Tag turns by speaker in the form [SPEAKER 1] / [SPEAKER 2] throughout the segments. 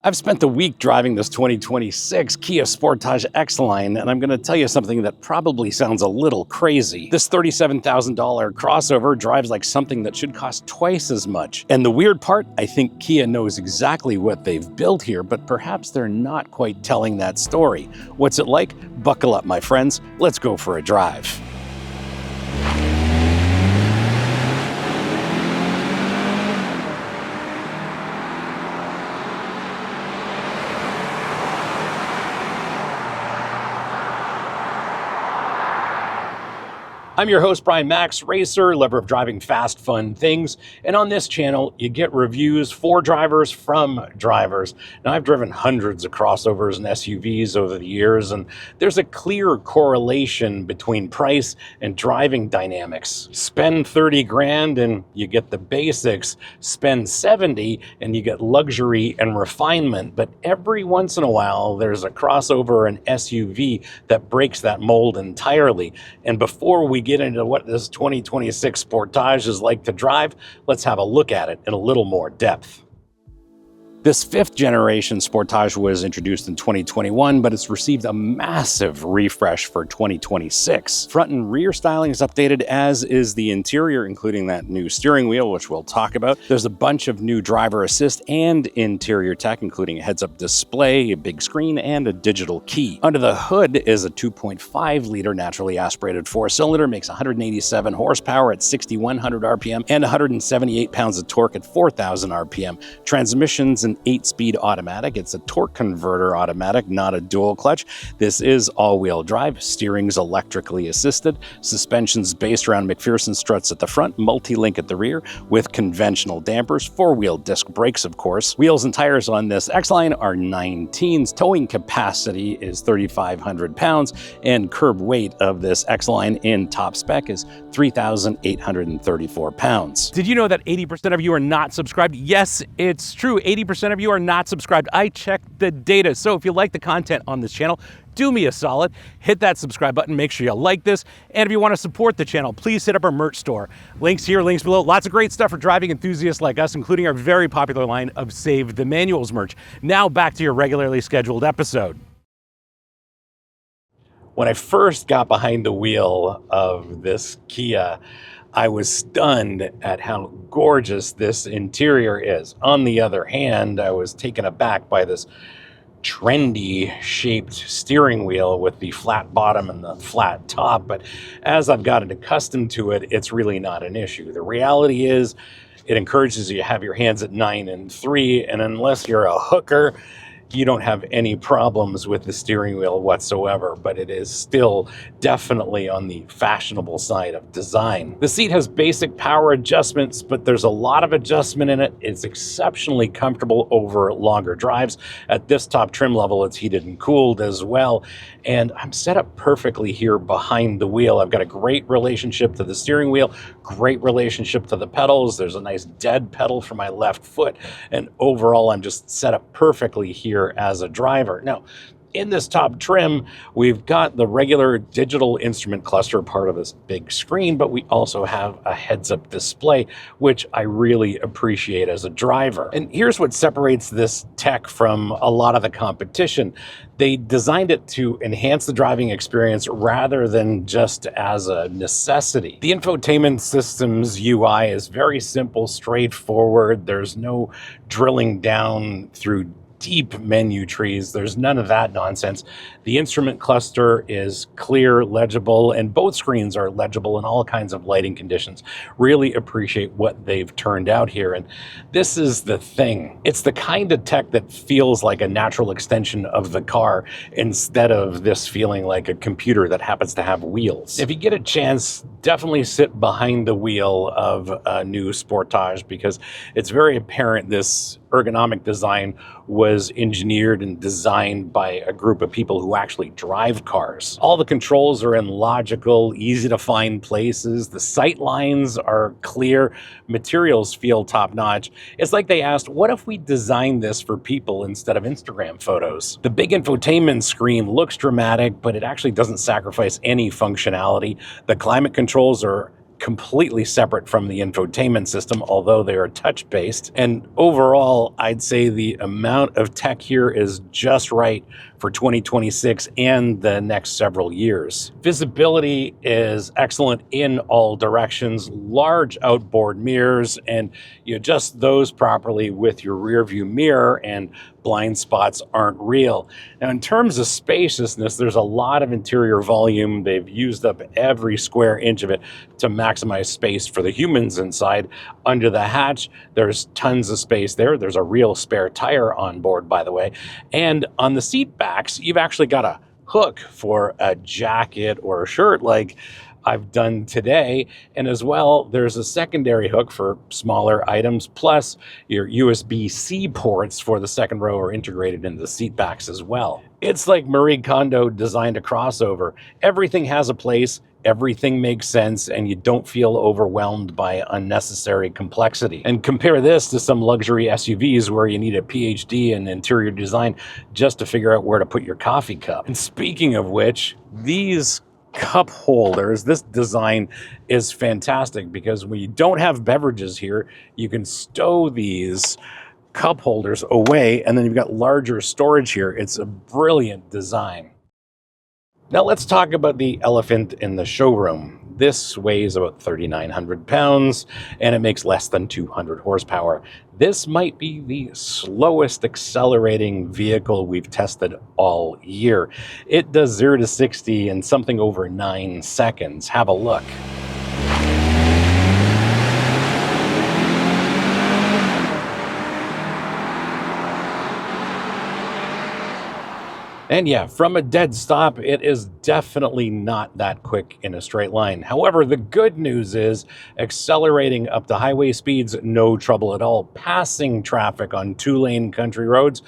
[SPEAKER 1] I've spent the week driving this 2026 Kia Sportage X-Line, and I'm going to tell you something that probably sounds a little crazy. This $37,000 crossover drives like something that should cost twice as much. And the weird part, I think Kia knows exactly what they've built here, but perhaps they're not quite telling that story. What's it like? Buckle up, my friends. Let's go for a drive. I'm your host, Brian Makse, racer, lover of driving fast, fun things. And on this channel, you get reviews for drivers from drivers. Now, I've driven hundreds of crossovers and SUVs over the years, and there's a clear correlation between price and driving dynamics. Spend 30 grand and you get the basics. Spend 70 and you get luxury and refinement. But every once in a while, there's a crossover and SUV that breaks that mold entirely. And before we get into what this 2026 Sportage is like to drive, let's have a look at it in a little more depth. This fifth generation Sportage was introduced in 2021, but it's received a massive refresh for 2026. Front and rear styling is updated, as is the interior, including that new steering wheel, which we'll talk about. There's a bunch of new driver assist and interior tech, including a heads-up display, a big screen, and a digital key. Under the hood is a 2.5-liter naturally aspirated four-cylinder, makes 187 horsepower at 6,100 RPM and 178 pounds of torque at 4,000 RPM. Transmission's an 8-speed automatic. It's a torque converter automatic, not a dual clutch. This is all-wheel drive. Steering's electrically assisted. Suspension's based around McPherson struts at the front, multi-link at the rear with conventional dampers, four-wheel disc brakes, of course. Wheels and tires on this X-Line are 19s. Towing capacity is 3,500 pounds, and curb weight of this X-Line in top spec is 3,834 pounds. Did you know that 80% of you are not subscribed? Yes, it's true. 80% of you are not subscribed. I checked the data. So if you like the content on this channel, do me a solid, hit that subscribe button, make sure you like this, and if you want to support the channel, please hit up our merch store. Links here, links below. Lots of great stuff for driving enthusiasts like us, including our very popular line of Save the Manuals merch. Now back to your regularly scheduled episode. When I first got behind the wheel of this Kia, I was stunned at how gorgeous this interior is. On the other hand, I was taken aback by this trendy shaped steering wheel with the flat bottom and the flat top. But as I've gotten accustomed to it, it's really not an issue. The reality is it encourages you to have your hands at 9 and 3, and unless you're a hooker, you don't have any problems with the steering wheel whatsoever, but it is still definitely on the fashionable side of design. The seat has basic power adjustments, but there's a lot of adjustment in it. It's exceptionally comfortable over longer drives. At this top trim level, it's heated and cooled as well. And I'm set up perfectly here behind the wheel. I've got a great relationship to the steering wheel, great relationship to the pedals. There's a nice dead pedal for my left foot. And overall, I'm just set up perfectly here as a driver. Now, in this top trim, we've got the regular digital instrument cluster, part of this big screen, but we also have a heads-up display, which I really appreciate as a driver. And here's what separates this tech from a lot of the competition. They designed it to enhance the driving experience rather than just as a necessity. The infotainment system's UI is very simple, straightforward. There's no drilling down through deep menu trees. There's none of that nonsense. The instrument cluster is clear, legible, and both screens are legible in all kinds of lighting conditions. Really appreciate what they've turned out here. And this is the thing. It's the kind of tech that feels like a natural extension of the car instead of this feeling like a computer that happens to have wheels. If you get a chance, definitely sit behind the wheel of a new Sportage, because it's very apparent this ergonomic design was engineered and designed by a group of people who actually drive cars. All the controls are in logical, easy to find places. The sight lines are clear. Materials feel top notch. It's like they asked, what if we designed this for people instead of Instagram photos? The big infotainment screen looks dramatic, but it actually doesn't sacrifice any functionality. The climate controls are completely separate from the infotainment system, although they are touch-based. And overall, I'd say the amount of tech here is just right for 2026 and the next several years. Visibility is excellent in all directions, large outboard mirrors, and you adjust those properly with your rear view mirror, and blind spots aren't real. Now, in terms of spaciousness, there's a lot of interior volume. They've used up every square inch of it to maximize space for the humans inside. Under the hatch, there's tons of space there. There's a real spare tire on board, by the way. And on the seat backs, you've actually got a hook for a jacket or a shirt like I've done today. And as well, there's a secondary hook for smaller items, plus your USB-C ports for the second row are integrated into the seat backs as well. It's like Marie Kondo designed a crossover. Everything has a place, everything makes sense, and you don't feel overwhelmed by unnecessary complexity. And compare this to some luxury SUVs where you need a PhD in interior design just to figure out where to put your coffee cup. And speaking of which, these cup holders, this design is fantastic because when you don't have beverages here, you can stow these cup holders away, and then you've got larger storage here. It's a brilliant design. Now let's talk about the elephant in the showroom. This weighs about 3,900 pounds and it makes less than 200 horsepower. This might be the slowest accelerating vehicle we've tested all year. It does 0 to 60 in something over 9 seconds. Have a look. And yeah, from a dead stop, it is definitely not that quick in a straight line. However, the good news is accelerating up to highway speeds, no trouble at all. Passing traffic on 2-lane country roads,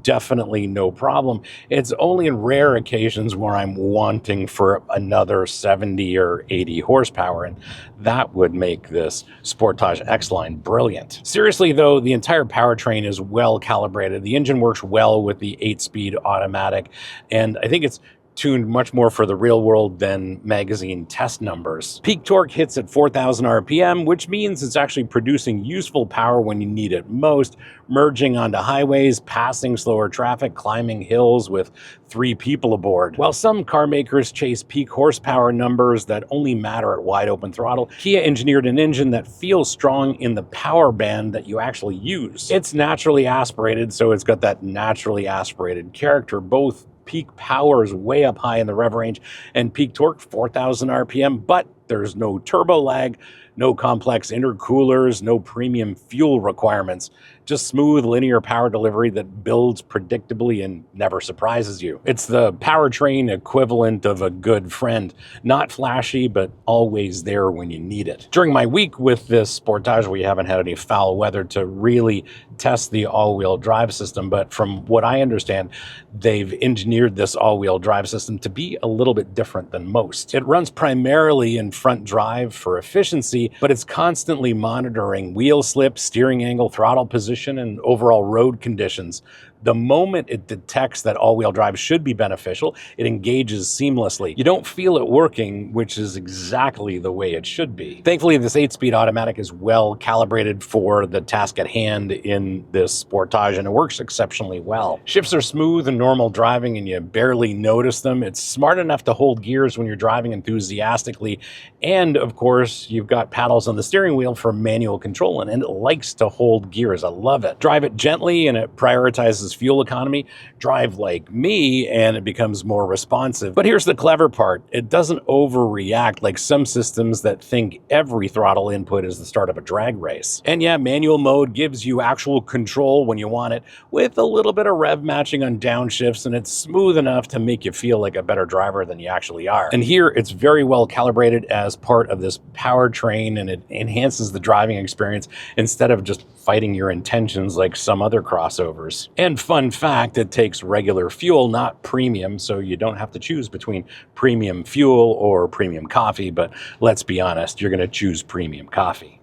[SPEAKER 1] definitely no problem. It's only in rare occasions where I'm wanting for another 70 or 80 horsepower, and that would make this Sportage X-Line brilliant. Seriously though, the entire powertrain is well calibrated. The engine works well with the 8-speed automatic, and I think it's tuned much more for the real world than magazine test numbers. Peak torque hits at 4,000 RPM, which means it's actually producing useful power when you need it most, merging onto highways, passing slower traffic, climbing hills with 3 people aboard. While some car makers chase peak horsepower numbers that only matter at wide open throttle, Kia engineered an engine that feels strong in the power band that you actually use. It's naturally aspirated, so it's got that naturally aspirated character. Both peak power is way up high in the rev range and peak torque 4,000 RPM, but there's no turbo lag, no complex intercoolers, no premium fuel requirements, just smooth linear power delivery that builds predictably and never surprises you. It's the powertrain equivalent of a good friend, not flashy, but always there when you need it. During my week with this Sportage, we haven't had any foul weather to really test the all-wheel drive system, but from what I understand, they've engineered this all-wheel drive system to be a little bit different than most. It runs primarily in front drive for efficiency, but it's constantly monitoring wheel slip, steering angle, throttle position, and overall road conditions. The moment it detects that all-wheel drive should be beneficial, it engages seamlessly. You don't feel it working, which is exactly the way it should be. Thankfully, this 8-speed automatic is well calibrated for the task at hand in this Sportage, and it works exceptionally well. Shifts are smooth and normal driving, and you barely notice them. It's smart enough to hold gears when you're driving enthusiastically, and of course, you've got paddles on the steering wheel for manual control, and it likes to hold gears. I love it. Drive it gently, and it prioritizes fuel economy. Drive like me and it becomes more responsive. But here's the clever part. It doesn't overreact like some systems that think every throttle input is the start of a drag race. And yeah, manual mode gives you actual control when you want it, with a little bit of rev matching on downshifts, and it's smooth enough to make you feel like a better driver than you actually are. And here it's very well calibrated as part of this powertrain, and it enhances the driving experience instead of just fighting your intentions like some other crossovers. And fun fact, it takes regular fuel, not premium, so you don't have to choose between premium fuel or premium coffee, but let's be honest, you're going to choose premium coffee.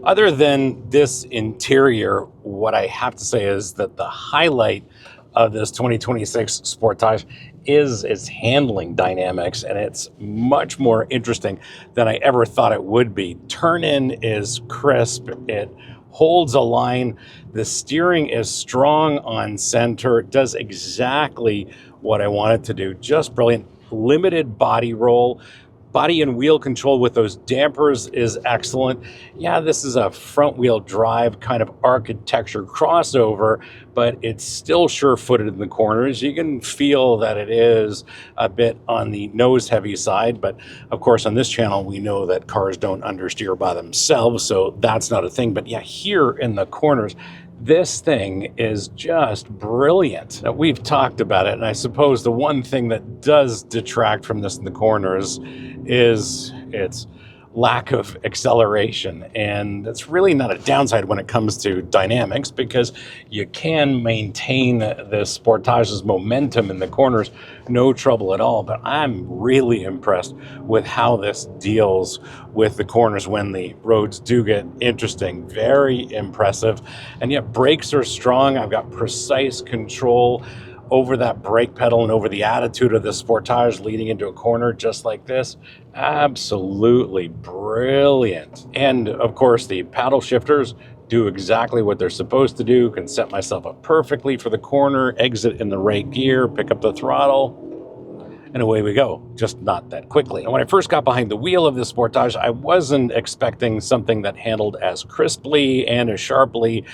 [SPEAKER 1] Other than this interior, what I have to say is that the highlight of this 2026 Sportage is its handling dynamics, and it's much more interesting than I ever thought it would be. Turn-in is crisp. It holds a line. The steering is strong on center. It does exactly what I want it to do. Just brilliant. Limited body roll. Body and wheel control with those dampers is excellent. Yeah, this is a front wheel drive kind of architecture crossover, but it's still sure-footed in the corners. You can feel that it is a bit on the nose heavy side, but of course on this channel we know that cars don't understeer by themselves, so that's not a thing. But yeah, here in the corners, this thing is just brilliant. Now, we've talked about it, and I suppose the one thing that does detract from this in the corners is its lack of acceleration, and that's really not a downside when it comes to dynamics, because you can maintain this Sportage's momentum in the corners no trouble at all. But I'm really impressed with how this deals with the corners when the roads do get interesting. Very impressive. And yet brakes are strong. I've got precise control over that brake pedal and over the attitude of the Sportage leading into a corner just like this. Absolutely brilliant. And of course the paddle shifters do exactly what they're supposed to do. Can set myself up perfectly for the corner, exit in the right gear, pick up the throttle, and away we go, just not that quickly. And when I first got behind the wheel of the Sportage, I wasn't expecting something that handled as crisply and as sharply,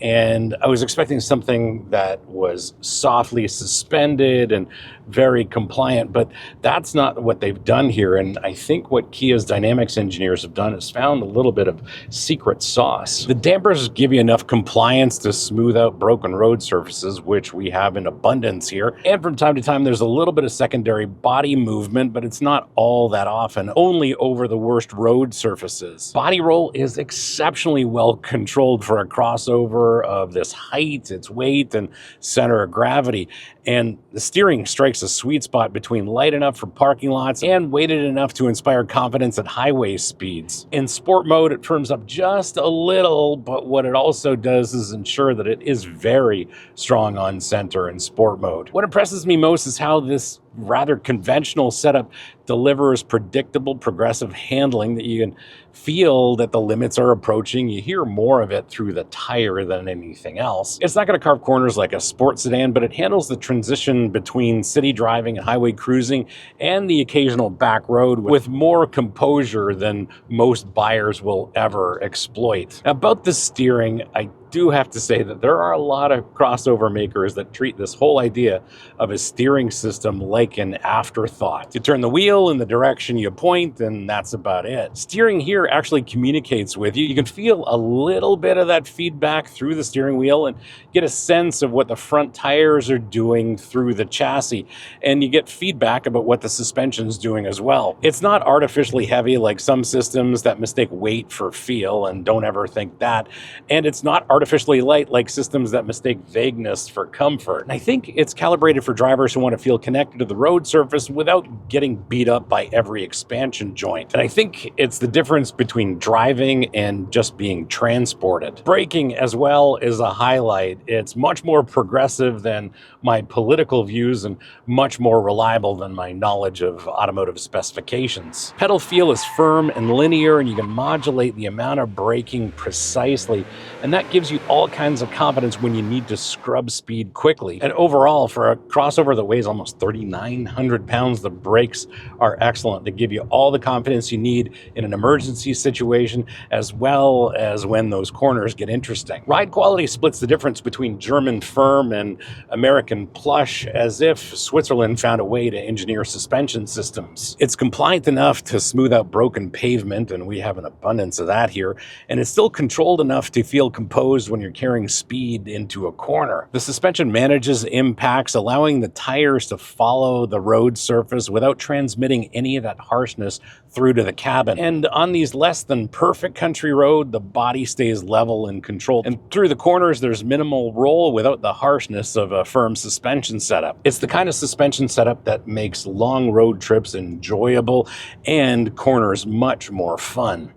[SPEAKER 1] and I was expecting something that was softly suspended and very compliant, but that's not what they've done here. And I think what Kia's dynamics engineers have done is found a little bit of secret sauce. The dampers give you enough compliance to smooth out broken road surfaces, which we have in abundance here. And from time to time, there's a little bit of secondary body movement, but it's not all that often, only over the worst road surfaces. Body roll is exceptionally well controlled for a crossover of this height, its weight, and center of gravity. And the steering strikes a sweet spot between light enough for parking lots and weighted enough to inspire confidence at highway speeds. In sport mode, it firms up just a little, but what it also does is ensure that it is very strong on center in sport mode. What impresses me most is how this rather conventional setup delivers predictable progressive handling that you can feel that the limits are approaching. You hear more of it through the tire than anything else. It's not going to carve corners like a sports sedan, but it handles the transition between city driving and highway cruising and the occasional back road with more composure than most buyers will ever exploit. About the steering, I do have to say that there are a lot of crossover makers that treat this whole idea of a steering system like an afterthought. You turn the wheel in the direction you point, and that's about it. Steering here actually communicates with you. You can feel a little bit of that feedback through the steering wheel and get a sense of what the front tires are doing through the chassis, and you get feedback about what the suspension's doing as well. It's not artificially heavy like some systems that mistake weight for feel, and don't ever think that, and it's not artificially light like systems that mistake vagueness for comfort. And I think it's calibrated for drivers who want to feel connected to the road surface without getting beat up by every expansion joint. And I think it's the difference between driving and just being transported. Braking as well is a highlight. It's much more progressive than my political views and much more reliable than my knowledge of automotive specifications. Pedal feel is firm and linear, and you can modulate the amount of braking precisely, and that gives you all kinds of confidence when you need to scrub speed quickly. And overall, for a crossover that weighs almost 3,900 pounds, the brakes are excellent. They give you all the confidence you need in an emergency situation, as well as when those corners get interesting. Ride quality splits the difference between German firm and American plush, as if Switzerland found a way to engineer suspension systems. It's compliant enough to smooth out broken pavement, and we have an abundance of that here, and it's still controlled enough to feel composed when you're carrying speed into a corner. The suspension manages impacts, allowing the tires to follow the road surface without transmitting any of that harshness through to the cabin. And on these less than perfect country road, the body stays level and controlled. And through the corners, there's minimal roll without the harshness of a firm suspension setup. It's the kind of suspension setup that makes long road trips enjoyable and corners much more fun.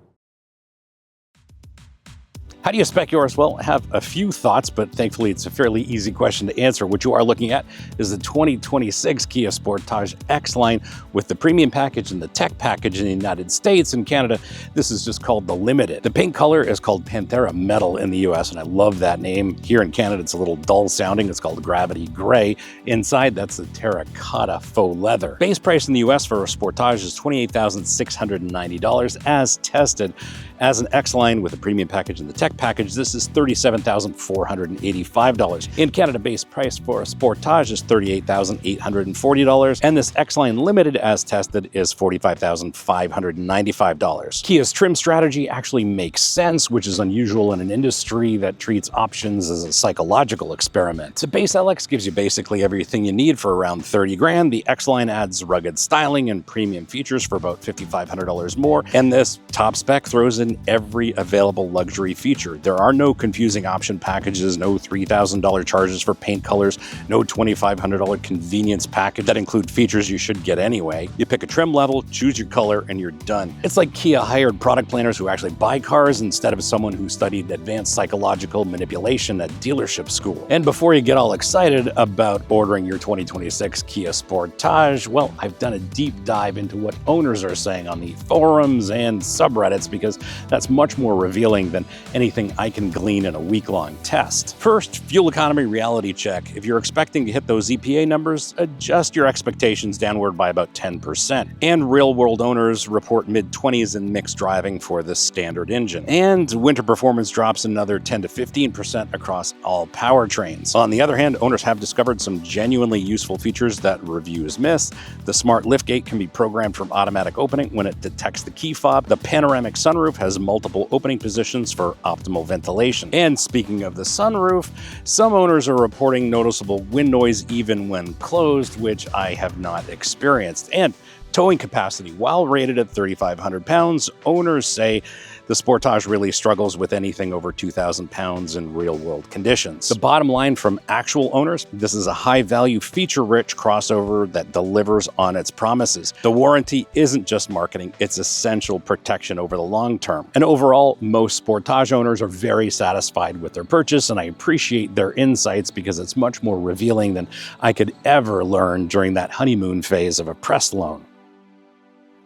[SPEAKER 1] How do you spec yours? Well, I have a few thoughts, but thankfully it's a fairly easy question to answer. What you are looking at is the 2026 Kia Sportage X-Line with the premium package and the tech package in the United States. In Canada, this is just called the Limited. The paint color is called Panthera Metal in the US, and I love that name. Here in Canada, it's a little dull sounding. It's called Gravity Gray. Inside, that's the terracotta faux leather. Base price in the US for a Sportage is $28,690 as tested. As an X-Line with a premium package and the tech package, this is $37,485. In Canada, base price for a Sportage is $38,840, and this X-Line Limited as tested is $45,595. Kia's trim strategy actually makes sense, which is unusual in an industry that treats options as a psychological experiment. The base LX gives you basically everything you need for around 30 grand. The X-Line adds rugged styling and premium features for about $5,500 more, and this top spec throws in every available luxury feature. There are no confusing option packages, no $3,000 charges for paint colors, no $2,500 convenience package that include features you should get anyway. You pick a trim level, choose your color, and you're done. It's like Kia hired product planners who actually buy cars instead of someone who studied advanced psychological manipulation at dealership school. And before you get all excited about ordering your 2026 Kia Sportage, well, I've done a deep dive into what owners are saying on the forums and subreddits because that's much more revealing than anything I can glean in a week-long test. First, fuel economy reality check. If you're expecting to hit those EPA numbers, adjust your expectations downward by about 10%. And real-world owners report mid-20s in mixed driving for the standard engine. And winter performance drops another 10 to 15% across all powertrains. On the other hand, owners have discovered some genuinely useful features that reviews miss. The smart liftgate can be programmed from automatic opening when it detects the key fob. The panoramic sunroof has multiple opening positions for optimal ventilation. And speaking of the sunroof, some owners are reporting noticeable wind noise even when closed, which I have not experienced. And towing capacity, while rated at 3,500 pounds, owners say the Sportage really struggles with anything over 2,000 pounds in real-world conditions. The bottom line from actual owners, this is a high-value, feature-rich crossover that delivers on its promises. The warranty isn't just marketing, it's essential protection over the long term. And overall, most Sportage owners are very satisfied with their purchase, and I appreciate their insights because it's much more revealing than I could ever learn during that honeymoon phase of a press loan.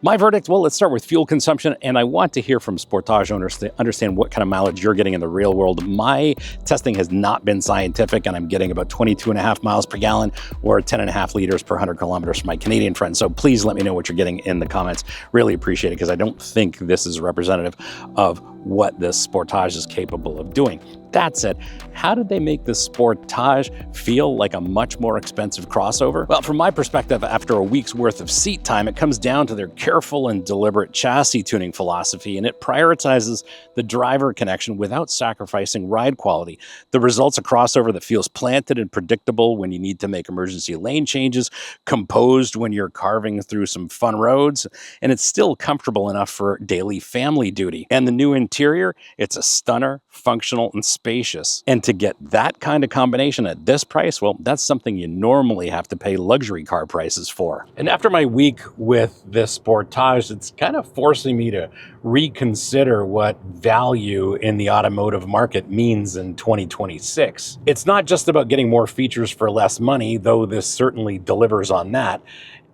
[SPEAKER 1] My verdict, well, let's start with fuel consumption, and I want to hear from Sportage owners to understand what kind of mileage you're getting in the real world. My testing has not been scientific, and I'm getting about 22.5 miles per gallon or 10.5 liters per 100 kilometers from my Canadian friends. So please let me know what you're getting in the comments. Really appreciate it because I don't think this is representative of what this Sportage is capable of doing. That said, how did they make the Sportage feel like a much more expensive crossover? Well, from my perspective, after a week's worth of seat time, it comes down to their careful and deliberate chassis tuning philosophy, and it prioritizes the driver connection without sacrificing ride quality. The result's a crossover that feels planted and predictable when you need to make emergency lane changes, composed when you're carving through some fun roads, and it's still comfortable enough for daily family duty. And the new interior, it's a stunner, functional, and spacious. And to get that kind of combination at this price, well, that's something you normally have to pay luxury car prices for. And after my week with this Sportage, it's kind of forcing me to reconsider what value in the automotive market means in 2026. It's not just about getting more features for less money, though this certainly delivers on that.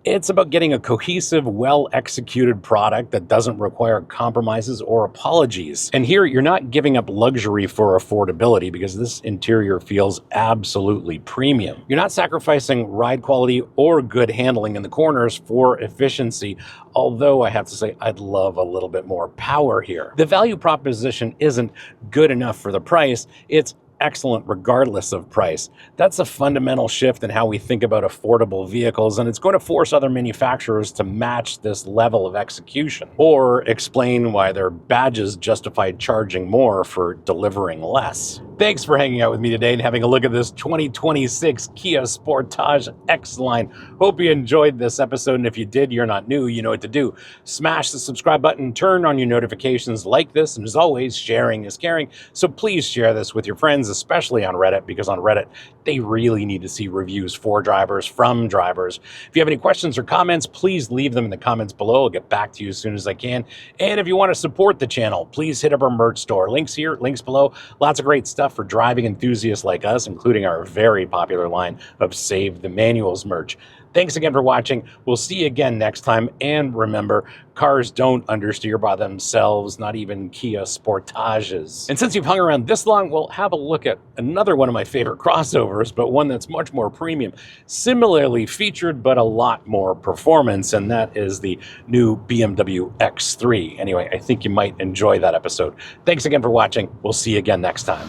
[SPEAKER 1] It's about getting a cohesive, well-executed product that doesn't require compromises or apologies. And here, you're not giving up luxury for affordability because this interior feels absolutely premium. You're not sacrificing ride quality or good handling in the corners for efficiency, although I have to say I'd love a little bit more power here. The value proposition isn't good enough for the price, it's excellent regardless of price. That's a fundamental shift in how we think about affordable vehicles, and it's going to force other manufacturers to match this level of execution or explain why their badges justified charging more for delivering less. Thanks for hanging out with me today and having a look at this 2026 Kia Sportage X-Line. Hope you enjoyed this episode, and if you did, you're not new, you know what to do. Smash the subscribe button, turn on your notifications, like this, and as always, sharing is caring, so please share this with your friends opinions, especially on Reddit, because on Reddit, they really need to see reviews for drivers, from drivers. If you have any questions or comments, please leave them in the comments below. I'll get back to you as soon as I can. And if you want to support the channel, please hit up our merch store. Links here, links below. Lots of great stuff for driving enthusiasts like us, including our very popular line of Save the Manuals merch. Thanks again for watching. We'll see you again next time. And remember, cars don't understeer by themselves, not even Kia Sportages. And since you've hung around this long, we'll have a look at another one of my favorite crossovers, but one that's much more premium. Similarly featured, but a lot more performance, and that is the new BMW X3. Anyway, I think you might enjoy that episode. Thanks again for watching. We'll see you again next time.